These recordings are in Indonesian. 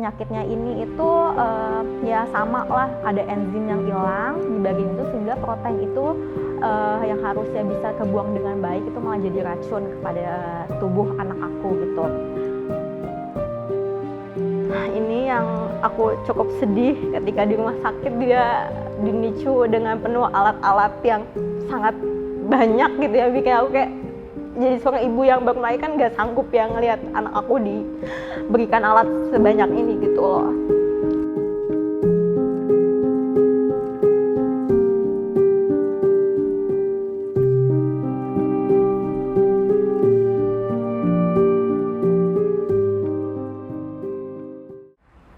penyakitnya ini itu ya sama lah, ada enzim yang hilang di bagian itu sehingga protein itu yang harusnya bisa kebuang dengan baik itu malah jadi racun kepada tubuh anak aku gitu. Nah, ini yang aku cukup sedih ketika di rumah sakit dia dinicu dengan penuh alat-alat yang sangat banyak gitu ya, bikin aku kayak jadi seorang ibu yang baru melahirkan gak sanggup ya ngelihat anak aku diberikan alat sebanyak ini gitu loh.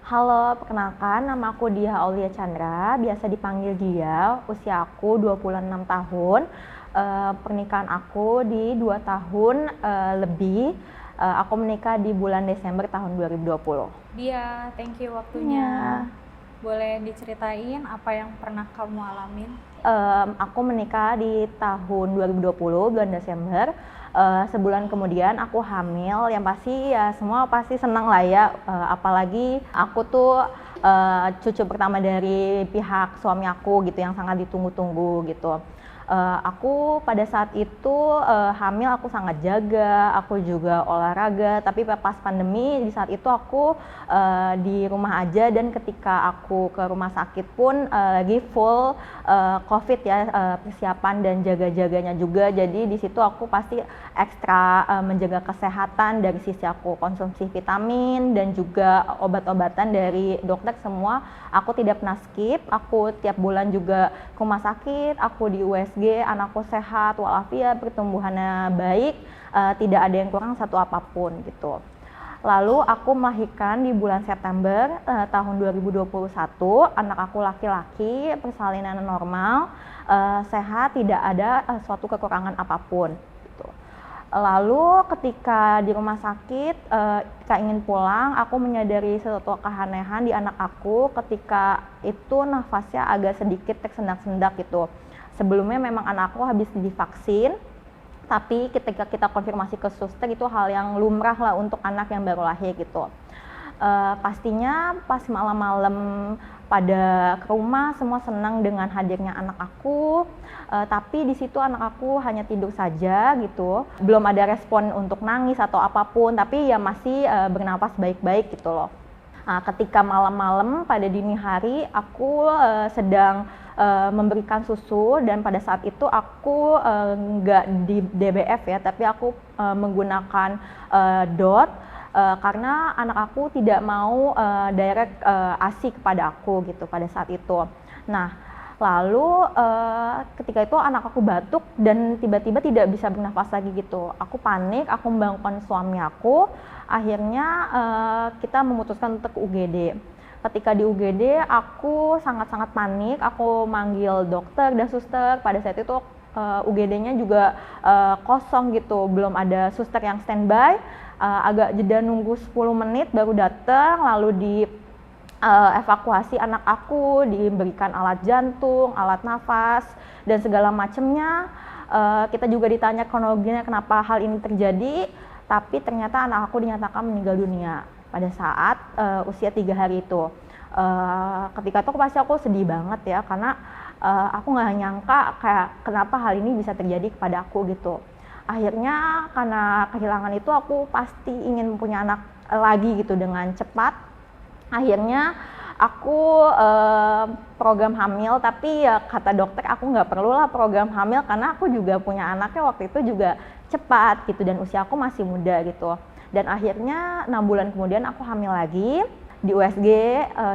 Halo, perkenalkan nama aku Diah Aulia Chandra, biasa dipanggil Dia. Usia aku 26 tahun. Pernikahan aku di 2 tahun lebih. Aku menikah di bulan Desember tahun 2020. Dia, thank you waktunya. Boleh diceritain apa yang pernah kamu alamin? Aku menikah di tahun 2020 bulan Desember. Sebulan kemudian aku hamil, yang pasti ya semua pasti senang lah ya, apalagi aku tuh cucu pertama dari pihak suami aku gitu yang sangat ditunggu-tunggu gitu. Aku pada saat itu hamil aku sangat jaga, aku juga olahraga, tapi pas pandemi di saat itu aku di rumah aja, dan ketika aku ke rumah sakit pun lagi full COVID ya, persiapan dan jaga-jaganya juga. Jadi di situ aku pasti ekstra menjaga kesehatan dari sisi aku konsumsi vitamin dan juga obat-obatan dari dokter semua. Aku tidak pernah skip, aku tiap bulan juga ke rumah sakit, aku di USG, anakku sehat walafiat, pertumbuhannya baik, tidak ada yang kurang satu apapun gitu. Lalu aku melahirkan di bulan September tahun 2021, anak aku laki-laki, persalinan normal, sehat, tidak ada suatu kekurangan apapun. Lalu ketika di rumah sakit, ketika ingin pulang, aku menyadari sesuatu keanehan di anak aku ketika itu nafasnya agak sedikit tersendak-sendak gitu. Sebelumnya memang anak aku habis divaksin, tapi ketika kita konfirmasi ke suster itu hal yang lumrah lah untuk anak yang baru lahir gitu. Pastinya pas malam-malam pada ke rumah semua senang dengan hadirnya anak aku, tapi di situ anak aku hanya tidur saja gitu, belum ada respon untuk nangis atau apapun, tapi ya masih bernapas baik-baik gitu loh. Nah, ketika malam-malam pada dini hari aku sedang memberikan susu, dan pada saat itu aku nggak di DBF ya, tapi aku menggunakan DOT. Karena anak aku tidak mau direct ASI kepada aku gitu pada saat itu. Nah, lalu ketika itu anak aku batuk dan tiba-tiba tidak bisa bernafas lagi gitu. Aku panik, aku membangunkan suami aku. Akhirnya kita memutuskan untuk ke UGD. Ketika di UGD aku sangat-sangat panik, aku manggil dokter dan suster. Pada saat itu UGD-nya juga kosong gitu, belum ada suster yang standby. Agak jeda nunggu 10 menit baru datang, lalu di evakuasi anak aku, diberikan alat jantung, alat nafas, dan segala macamnya. Kita juga ditanya kronologinya kenapa hal ini terjadi, tapi ternyata anak aku dinyatakan meninggal dunia pada saat usia 3 hari itu. Ketika itu pasti aku sedih banget ya, karena aku nggak nyangka kayak kenapa hal ini bisa terjadi kepada aku gitu. Akhirnya karena kehilangan itu aku pasti ingin punya anak lagi gitu dengan cepat. Akhirnya aku program hamil, tapi ya kata dokter aku nggak perlulah program hamil karena aku juga punya anaknya waktu itu juga cepat gitu, dan usia aku masih muda gitu. Dan akhirnya 6 bulan kemudian aku hamil lagi di USG,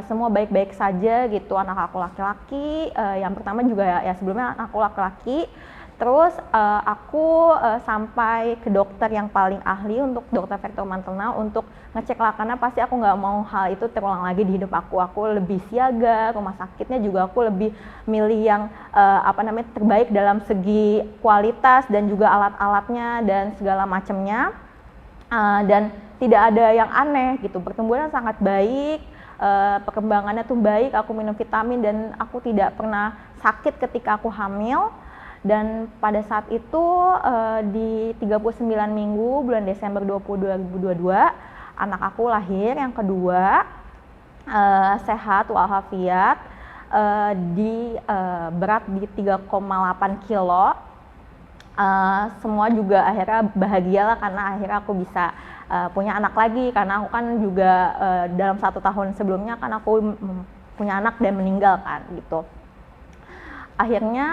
semua baik-baik saja gitu. Anak aku laki-laki, yang pertama juga ya sebelumnya anak aku laki-laki. Terus aku sampai ke dokter yang paling ahli, untuk dokter Vector Maternal, untuk ngecek lah, karena pasti aku nggak mau hal itu terulang lagi di hidup aku. Aku lebih siaga, rumah sakitnya juga aku lebih milih yang terbaik dalam segi kualitas dan juga alat-alatnya dan segala macamnya. Dan tidak ada yang aneh gitu, pertumbuhannya sangat baik, perkembangannya tuh baik, aku minum vitamin dan aku tidak pernah sakit ketika aku hamil. Dan pada saat itu di 39 minggu bulan Desember 2022 anak aku lahir yang kedua. sehat walafiat, berat di 3,8 kilo. Semua juga akhirnya bahagia lah karena akhirnya aku bisa punya anak lagi, karena aku kan juga dalam 1 tahun sebelumnya kan aku punya anak dan meninggal kan gitu. Akhirnya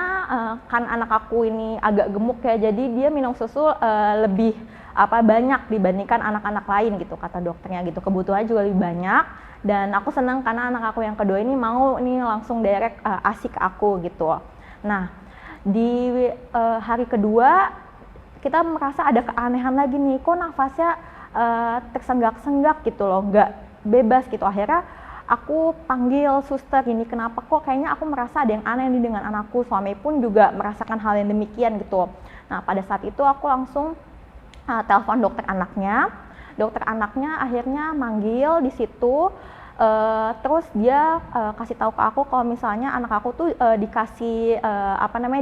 kan anak aku ini agak gemuk ya, jadi dia minum susu lebih banyak dibandingkan anak-anak lain gitu kata dokternya gitu, kebutuhannya juga lebih banyak. Dan aku senang karena anak aku yang kedua ini mau nih langsung direct ASI ke aku gitu. Nah di hari kedua kita merasa ada keanehan lagi nih, kok nafasnya tersenggak-senggak gitu loh, nggak bebas gitu. Akhirnya aku panggil suster, ini kenapa kok kayaknya aku merasa ada yang aneh nih dengan anakku. Suami pun juga merasakan hal yang demikian gitu. Nah pada saat itu aku langsung telepon dokter anaknya. Dokter anaknya akhirnya manggil di situ, terus dia kasih tahu ke aku kalau misalnya anak aku tuh dikasih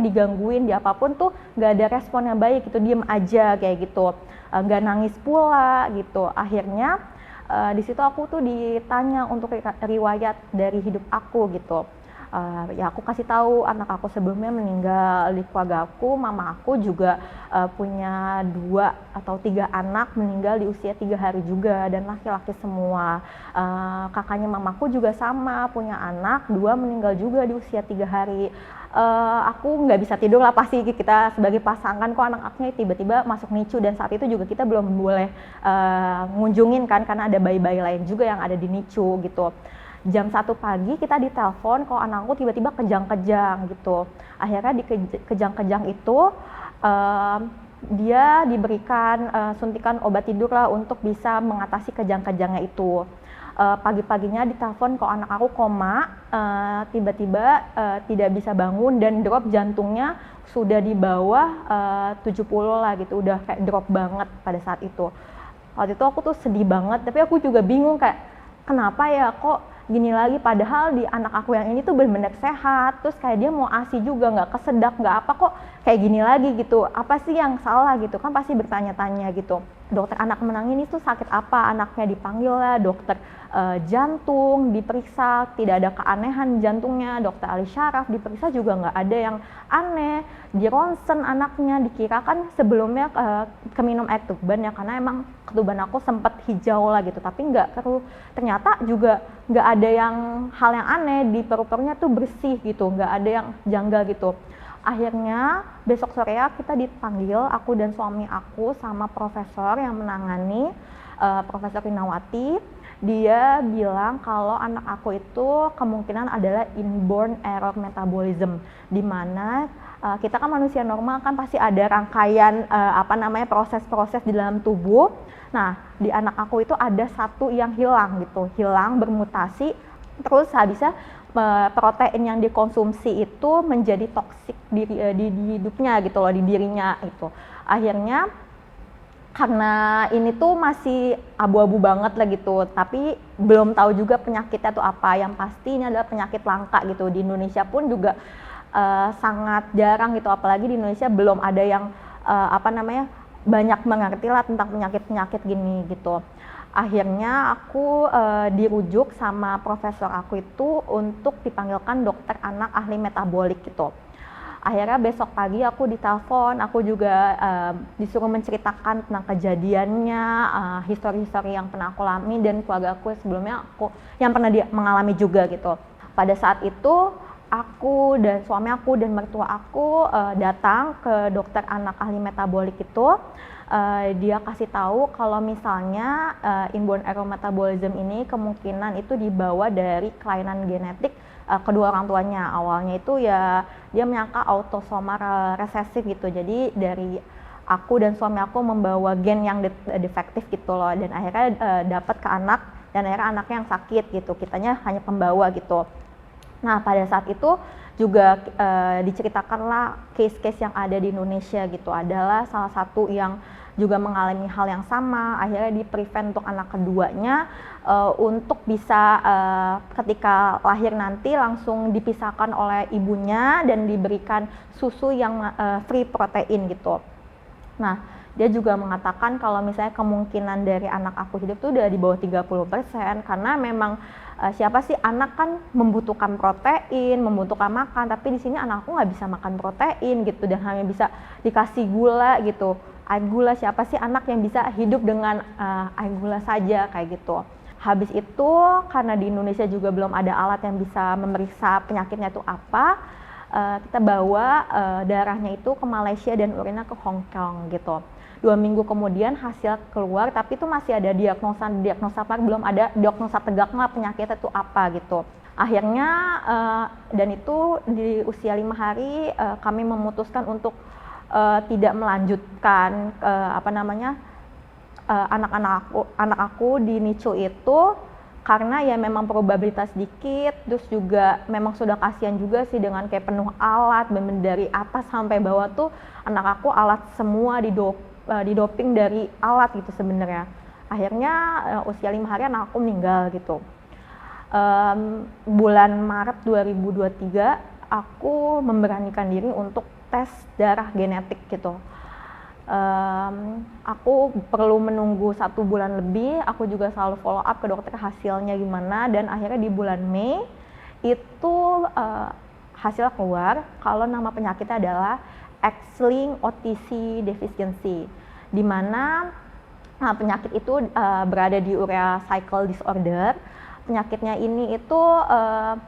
digangguin di apapun tuh nggak ada respon yang baik gitu, diem aja kayak gitu, nggak nangis pula gitu. Akhirnya di situ aku tuh ditanya untuk riwayat dari hidup aku gitu. Ya aku kasih tahu anak aku sebelumnya meninggal di keluarga aku, mama aku juga punya 2 atau 3 anak meninggal di usia 3 hari juga dan laki-laki semua. Kakaknya mamaku juga sama, punya anak 2 meninggal juga di usia 3 hari. Aku nggak bisa tidur lah, pasti kita sebagai pasangan kok anak-anaknya tiba-tiba masuk NICU, dan saat itu juga kita belum boleh ngunjungin kan karena ada bayi-bayi lain juga yang ada di NICU gitu. Jam 1 pagi kita ditelepon kalau anakku tiba-tiba kejang-kejang gitu. Akhirnya di kejang-kejang itu dia diberikan suntikan obat tidur lah untuk bisa mengatasi kejang-kejangnya itu. Pagi-paginya ditelepon kalau anak aku koma, tiba-tiba tidak bisa bangun dan drop jantungnya sudah di bawah 70 lah gitu, udah kayak drop banget pada saat itu. Waktu itu aku tuh sedih banget, tapi aku juga bingung kayak kenapa ya kok gini lagi, padahal di anak aku yang ini tuh benar-benar sehat, terus kayak dia mau ASI juga nggak kesedak nggak apa, kok kayak gini lagi gitu, apa sih yang salah gitu kan, pasti bertanya-tanya gitu. Dokter anak menang ini tuh sakit apa, anaknya dipanggil lah dokter jantung, diperiksa tidak ada keanehan jantungnya, dokter Ali Syaraf diperiksa juga nggak ada yang aneh, di ronsen anaknya dikirakan sebelumnya keminum air tuban ya, karena emang ketuban aku sempat hijau lah gitu, tapi nggak keruh, ternyata juga nggak ada yang hal yang aneh, di paru-parunya tuh bersih gitu, nggak ada yang janggal gitu. Akhirnya besok sore kita dipanggil, aku dan suami aku sama profesor yang menangani, Profesor Rinawati. Dia bilang kalau anak aku itu kemungkinan adalah inborn error metabolism, di mana kita kan manusia normal kan pasti ada rangkaian proses-proses di dalam tubuh. Nah di anak aku itu ada satu yang hilang gitu, hilang bermutasi, terus habisnya protein yang dikonsumsi itu menjadi toksik di hidupnya gitu loh, di dirinya itu. Akhirnya karena ini tuh masih abu-abu banget lah gitu, tapi belum tahu juga penyakitnya tuh apa. Yang pasti ini adalah penyakit langka gitu, di Indonesia pun juga sangat jarang gitu, apalagi di Indonesia belum ada yang banyak mengerti lah tentang penyakit-penyakit gini gitu. Akhirnya aku dirujuk sama profesor aku itu untuk dipanggilkan dokter anak ahli metabolik gitu. Akhirnya besok pagi aku ditelepon, aku juga disuruh menceritakan tentang kejadiannya, histori-histori yang pernah aku alami dan keluarga aku sebelumnya yang pernah mengalami juga gitu. Pada saat itu aku dan suami aku dan mertua aku datang ke dokter anak ahli metabolik itu. Dia kasih tahu kalau misalnya inborn error metabolism ini kemungkinan itu dibawa dari kelainan genetik kedua orang tuanya. Awalnya itu ya dia menyangka autosomal resesif gitu, jadi dari aku dan suami aku membawa gen yang defektif gitu loh, dan akhirnya dapat ke anak, dan akhirnya anaknya yang sakit gitu, kitanya hanya pembawa gitu. Nah pada saat itu juga diceritakanlah case-case yang ada di Indonesia gitu, adalah salah satu yang juga mengalami hal yang sama, akhirnya di-prevent untuk anak keduanya untuk bisa ketika lahir nanti langsung dipisahkan oleh ibunya dan diberikan susu yang free protein gitu. Nah dia juga mengatakan kalau misalnya kemungkinan dari anak aku hidup tuh udah di bawah 30%, karena memang siapa sih anak kan membutuhkan protein, membutuhkan makan, tapi di sini anak aku nggak bisa makan protein gitu dan hanya bisa dikasih gula gitu. Air gula, siapa sih anak yang bisa hidup dengan air gula saja kayak gitu. Habis itu karena di Indonesia juga belum ada alat yang bisa memeriksa penyakitnya itu apa, kita bawa darahnya itu ke Malaysia dan urinnya ke Hong Kong gitu. 2 minggu kemudian hasil keluar, tapi itu masih ada diagnosa belum ada diagnosa tegaknya penyakit itu apa gitu. Akhirnya dan itu di usia 5 hari kami memutuskan untuk tidak melanjutkan anak aku di NICU itu karena ya memang probabilitas sedikit, terus juga memang sudah kasihan juga sih dengan kayak penuh alat, dari atas sampai bawah tuh anak aku alat semua didoping dari alat gitu sebenarnya. Akhirnya usia 5 hari anak aku meninggal gitu. Bulan Maret 2023 aku memberanikan diri untuk tes darah genetik gitu. Aku perlu menunggu 1 bulan lebih, aku juga selalu follow up ke dokter hasilnya gimana, dan akhirnya di bulan Mei itu hasil keluar kalau nama penyakitnya adalah X-linked OTC deficiency, di mana penyakit itu berada di urea cycle disorder. Penyakitnya ini itu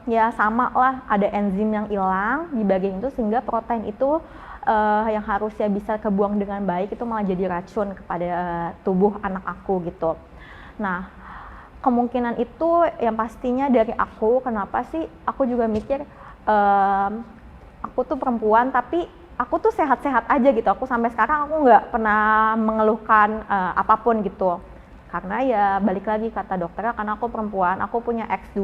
ya sama lah, ada enzim yang hilang di bagian itu sehingga protein itu yang harusnya bisa kebuang dengan baik itu malah jadi racun kepada tubuh anak aku gitu. Nah, kemungkinan itu yang pastinya dari aku. Kenapa sih? Aku juga mikir aku tuh perempuan tapi aku tuh sehat-sehat aja gitu. Aku sampai sekarang aku nggak pernah mengeluhkan apapun gitu. Karena ya balik lagi kata dokternya, karena aku perempuan, aku punya X2.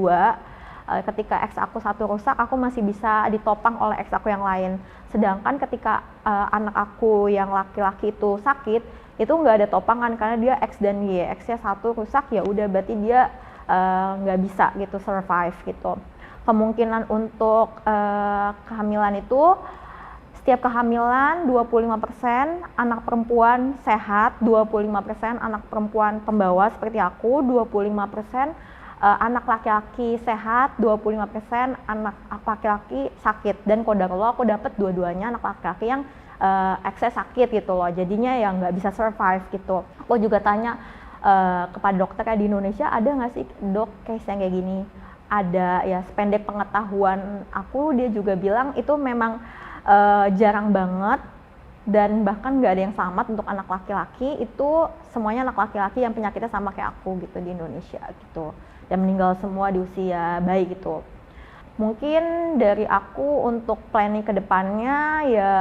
Ketika X aku satu rusak, aku masih bisa ditopang oleh X aku yang lain. Sedangkan ketika anak aku yang laki-laki itu sakit, itu nggak ada topangan karena dia X dan Y. X-nya satu rusak, ya udah berarti dia nggak bisa gitu survive gitu. Kemungkinan untuk kehamilan itu setiap kehamilan 25% anak perempuan sehat, 25% anak perempuan pembawa seperti aku, 25% anak laki-laki sehat, 25% anak laki-laki sakit. Dan qadarullah aku dapat dua-duanya anak laki-laki yang X-nya sakit gitu loh, jadinya ya nggak bisa survive gitu. Aku juga tanya kepada dokter di Indonesia, ada nggak sih dok case yang kayak gini? Ada, ya sependek pengetahuan aku dia juga bilang itu memang jarang banget, dan bahkan nggak ada yang selamat untuk anak laki-laki. Itu semuanya anak laki-laki yang penyakitnya sama kayak aku gitu di Indonesia gitu, dan meninggal semua di usia bayi gitu. Mungkin dari aku untuk planning ke depannya ya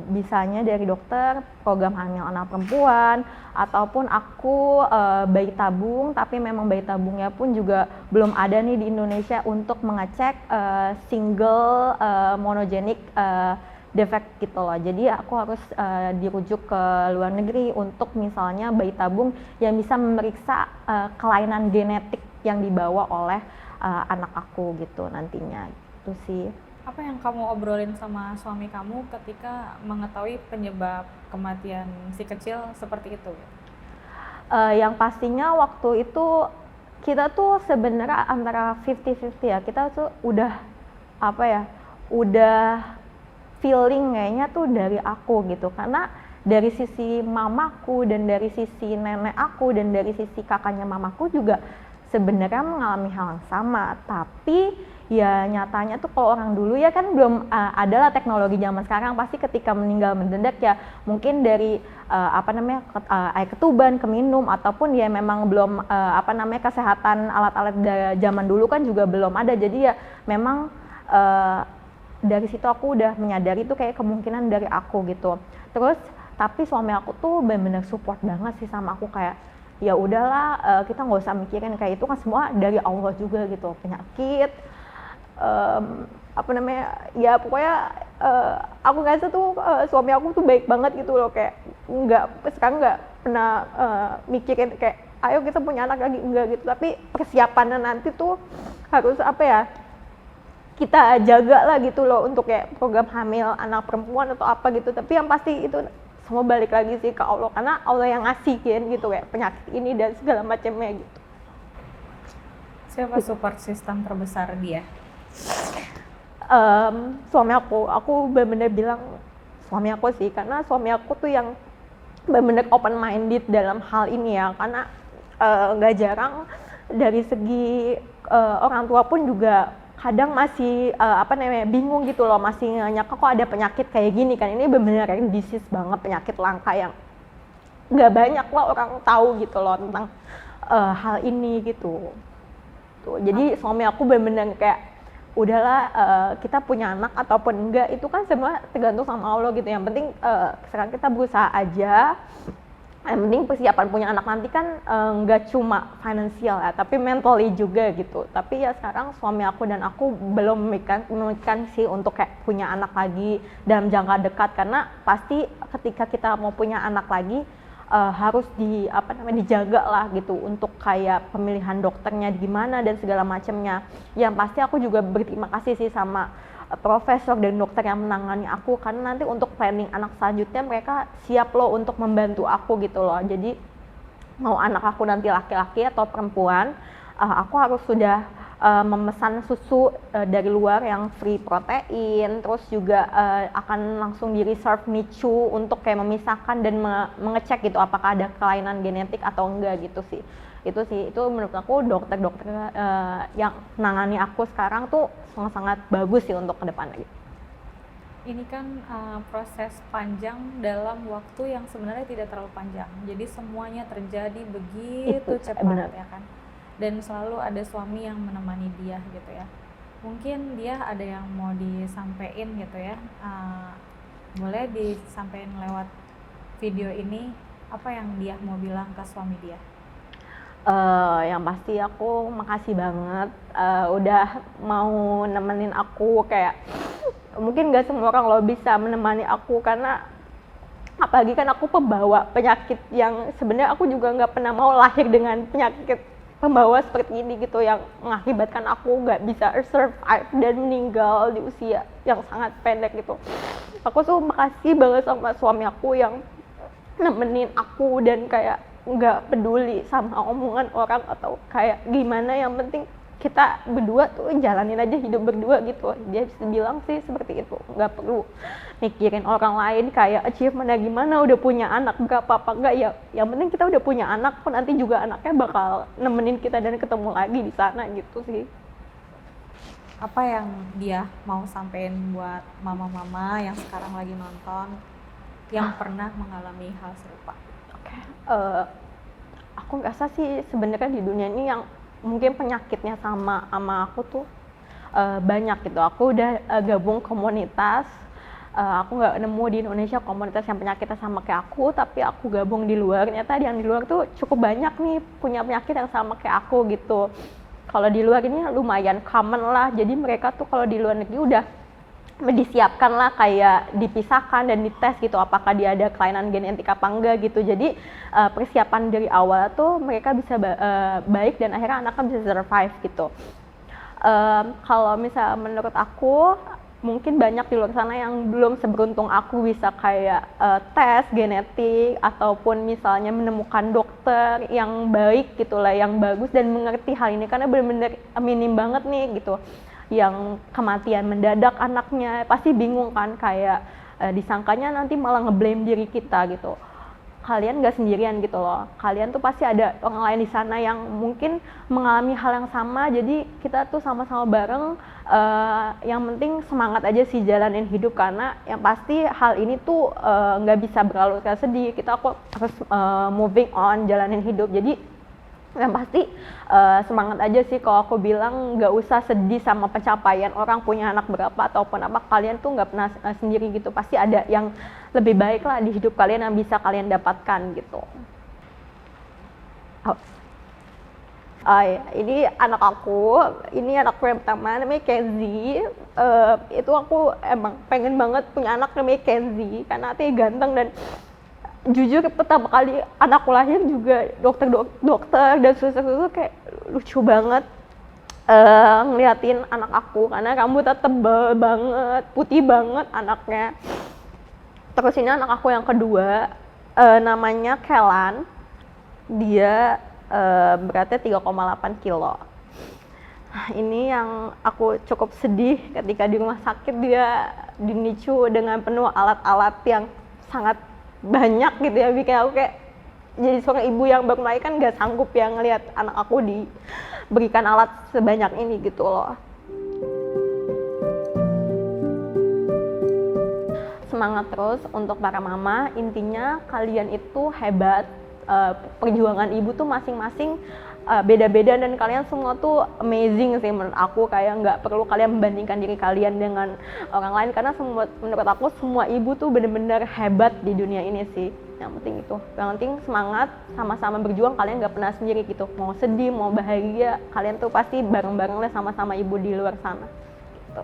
bisanya dari dokter program hamil anak perempuan, ataupun aku bayi tabung, tapi memang bayi tabungnya pun juga belum ada nih di Indonesia untuk mengecek single monogenic defect gitu loh. Jadi aku harus dirujuk ke luar negeri untuk misalnya bayi tabung yang bisa memeriksa kelainan genetik yang dibawa oleh anak aku gitu nantinya. Itu sih. Apa yang kamu obrolin sama suami kamu ketika mengetahui penyebab kematian si kecil seperti itu? Yang pastinya waktu itu kita tuh sebenarnya antara 50-50 ya. Kita tuh udah udah feeling kayaknya tuh dari aku gitu, karena dari sisi mamaku dan dari sisi nenek aku dan dari sisi kakaknya mamaku juga sebenarnya mengalami hal yang sama. Tapi ya nyatanya tuh kalau orang dulu ya kan belum adalah teknologi zaman sekarang, pasti ketika meninggal mendadak ya mungkin dari air ketuban, keminum, ataupun ya memang belum kesehatan alat-alat zaman dulu kan juga belum ada. Jadi ya memang dari situ aku udah menyadari tuh kayak kemungkinan dari aku gitu. Terus tapi suami aku tuh benar-benar support banget sih sama aku, kayak ya udahlah kita nggak usah mikirin, kayak itu kan semua dari Allah juga gitu, penyakit ya pokoknya aku ngerasa tuh suami aku tuh baik banget gitu loh, kayak sekarang nggak pernah mikirin kayak ayo kita punya anak lagi, enggak gitu. Tapi persiapannya nanti tuh harus kita jaga lah gitu loh untuk kayak program hamil anak perempuan atau apa gitu. Tapi yang pasti itu semua balik lagi sih ke Allah, karena Allah yang ngasih kan gitu kayak penyakit ini dan segala macamnya gitu. Siapa support system terbesar dia? Suami aku benar-benar bilang suami aku sih, karena suami aku tuh yang benar-benar open minded dalam hal ini ya, karena nggak jarang dari segi orang tua pun juga kadang masih bingung gitu loh, masih nyangka kok ada penyakit kayak gini kan, ini benar-benar disease banget, penyakit langka yang nggak banyak lah orang tahu gitu loh tentang hal ini gitu. Tuh, jadi suami aku benar-benar kayak udahlah, kita punya anak ataupun enggak itu kan semua tergantung sama Allah gitu. Yang penting sekarang kita berusaha aja. Yang penting persiapan punya anak nanti kan enggak cuma finansial ya, tapi mentally juga gitu. Tapi ya sekarang suami aku dan aku belum memikirkan sih untuk kayak punya anak lagi dalam jangka dekat, karena pasti ketika kita mau punya anak lagi harus dijaga lah gitu untuk kayak pemilihan dokternya gimana dan segala macamnya. Yang pasti aku juga berterima kasih sih sama profesor dan dokter yang menangani aku, karena nanti untuk planning anak selanjutnya mereka siap loh untuk membantu aku gitu loh. Jadi mau anak aku nanti laki-laki atau perempuan, aku harus sudah memesan susu dari luar yang free protein, terus juga akan langsung di reserve NICU untuk kayak memisahkan dan mengecek gitu apakah ada kelainan genetik atau enggak gitu sih. Itu menurut aku dokter-dokter yang menangani aku sekarang tuh sangat-sangat bagus sih untuk kedepannya gitu. Ini kan proses panjang dalam waktu yang sebenarnya tidak terlalu panjang, jadi semuanya terjadi begitu cepat ya kan. Dan selalu ada suami yang menemani dia gitu ya. Mungkin dia ada yang mau disampaikan gitu ya, boleh disampaikan lewat video ini, apa yang dia mau bilang ke suami dia? Yang pasti aku makasih banget udah mau nemenin aku, kayak mungkin gak semua orang lo bisa menemani aku, karena apalagi kan aku pembawa penyakit yang sebenarnya aku juga nggak pernah mau lahir dengan penyakit pembawa seperti ini gitu, yang mengakibatkan aku nggak bisa survive dan meninggal di usia yang sangat pendek gitu. Aku tuh makasih banget sama suami aku yang nemenin aku dan kayak nggak peduli sama omongan orang atau kayak gimana, yang penting kita berdua tuh jalanin aja hidup berdua gitu. Dia bilang sih seperti itu, nggak perlu mikirin orang lain kayak achievement gimana, udah punya anak berapa apa enggak ya, yang penting kita udah punya anak pun nanti juga anaknya bakal nemenin kita dan ketemu lagi di sana gitu sih. Apa yang dia mau sampein buat mama-mama yang sekarang lagi nonton yang pernah mengalami hal serupa? Aku ngerasa sih sebenarnya di dunia ini yang mungkin penyakitnya sama aku tuh banyak gitu. Aku udah gabung komunitas, aku nggak nemu di Indonesia komunitas yang penyakitnya sama kayak aku, tapi aku gabung di luar, ternyata yang di luar tuh cukup banyak nih punya penyakit yang sama kayak aku gitu. Kalau di luar ini lumayan common lah, jadi mereka tuh kalau di luar negeri udah disiapkan lah kayak dipisahkan dan dites gitu apakah dia ada kelainan genetik apa enggak gitu. Jadi persiapan dari awal tuh mereka bisa baik dan akhirnya anaknya bisa survive gitu. Kalau misalnya menurut aku mungkin banyak di luar sana yang belum seberuntung aku bisa kayak tes genetik ataupun misalnya menemukan dokter yang baik gitulah, yang bagus dan mengerti hal ini, karena benar-benar minim banget nih gitu yang kematian mendadak anaknya. Pasti bingung kan, kayak disangkanya nanti malah ngeblame diri kita gitu. Kalian gak sendirian gitu loh, kalian tuh pasti ada orang lain di sana yang mungkin mengalami hal yang sama, jadi kita tuh sama-sama bareng. Yang penting semangat aja sih jalanin hidup, karena yang pasti hal ini tuh gak bisa berlalu kayak sedih, kita kok harus moving on, jalanin hidup. Jadi yang pasti semangat aja sih kalau aku bilang, nggak usah sedih sama pencapaian orang punya anak berapa ataupun apa, kalian tuh nggak pernah sendiri gitu, pasti ada yang lebih baik lah di hidup kalian yang bisa kalian dapatkan gitu. Ini anak aku, ini anakku yang pertama namanya Kenzi. Itu aku emang pengen banget punya anak namanya Kenzi karena dia ganteng, dan jujur pertama kali anakku lahir juga dokter dan suster kayak lucu banget ngeliatin anak aku karena rambutnya tebal banget, putih banget anaknya. Terus ini anak aku yang kedua, namanya Kelan. Dia beratnya 3,8 kilo. Ini yang aku cukup sedih ketika di rumah sakit, dia dinicu dengan penuh alat-alat yang sangat banyak gitu ya, bikin aku kayak jadi seorang ibu yang baru melahirkan gak sanggup ya ngelihat anak aku diberikan alat sebanyak ini gitu loh. Semangat terus untuk para mama, intinya kalian itu hebat, perjuangan ibu tuh masing-masing beda-beda dan kalian semua tuh amazing sih menurut aku, kayak nggak perlu kalian membandingkan diri kalian dengan orang lain karena menurut aku semua ibu tuh bener-bener hebat di dunia ini sih. Yang penting itu, yang penting semangat, sama-sama berjuang, kalian nggak pernah sendiri gitu, mau sedih mau bahagia kalian tuh pasti bareng-bareng lah sama-sama ibu di luar sana gitu.